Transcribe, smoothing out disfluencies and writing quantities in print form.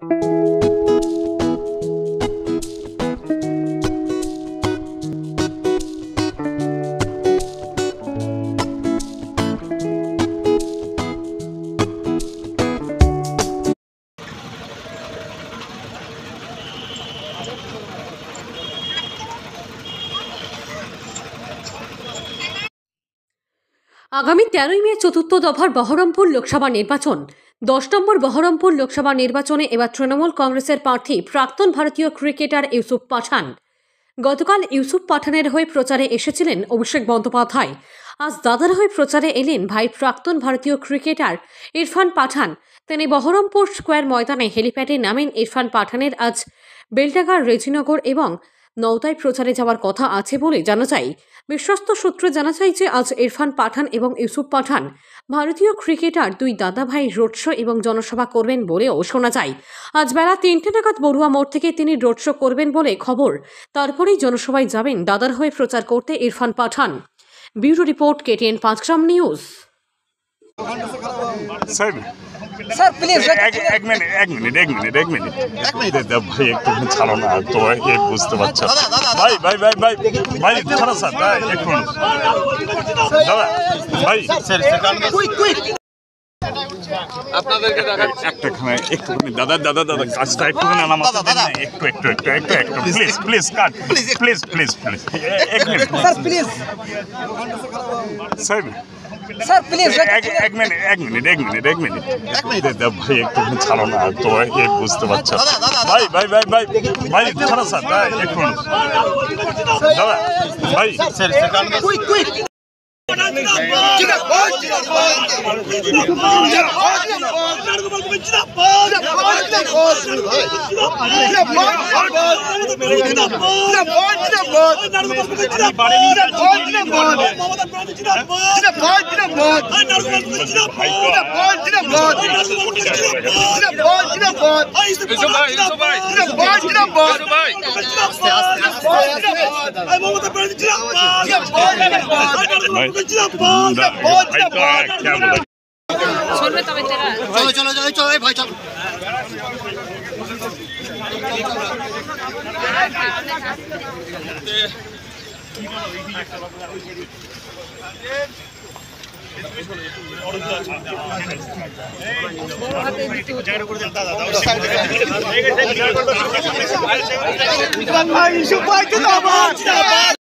আগামী 13ই মে চতুর্থ দফার বহরমপুর লোকসভা নির্বাচন। 10 নম্বর বহরমপুর লোকসভা নির্বাচনে এবার তৃণমূল কংগ্রেসের প্রার্থী প্রাক্তন ভারতীয় ক্রিকেটার ইউসুফ পাঠান। গতকাল ইউসুফ পাঠানের হয়ে প্রচারে এসেছিলেন অভিষেক বন্দ্যোপাধ্যায়। আজ দাদার হয়ে প্রচারে এলেন ভাই প্রাক্তন ভারতীয় ক্রিকেটার ইরফান পাঠান। তিনি বহরমপুর স্কোয়ার ময়দানে হেলিপ্যাডে নামেন। ইরফান পাঠানের আজ বেলডাঙ্গা, রেজিনগর এবং নওদায় প্রচারে যাওয়ার কথা আছে বলে জানা যায়। বিশ্বস্ত সূত্রে জানা যায় যে আজ ইরফান পাঠান এবং ইউসুফ পাঠান ভারতীয় ক্রিকেটার দুই দাদা ভাই রোড শো এবং জনসভা করবেন বলেও শোনা যায়। আজ বেলা 3টে নাগাদ বড়ুয়া মোড় থেকে তিনি রোড শো করবেন বলে খবর। তারপরেই জনসভায় যাবেন দাদার হয়ে প্রচার করতে Irfan Pathan. Bureau report, KTN 5 গ্রাম নিউজ। सर प्लीज एक मिनट भाई एक ছাড়ো না তো এই বুঝতে পারছো ভাই ভাই ভাই ভাই ভাই ছাড়ো স্যার এক মিনিট দাদা ভাই স্যার কুইক আপনাদেরকে দেখা একটুখানি দাদা দাদা দাদা কাজটা একটুখানি নামাতে দেন না একটু প্লিজ কাট প্লিজ এক minute sir please sir sir please এক মিনিট ভাই একটু ছাড়ো না তো এই বুঝতে পারছো ভাই ভাই ভাই ভাই ভাই ছাড়ো স্যার এক মিনিট দাদা ভাই স্যার কুইক चलो भाई चलो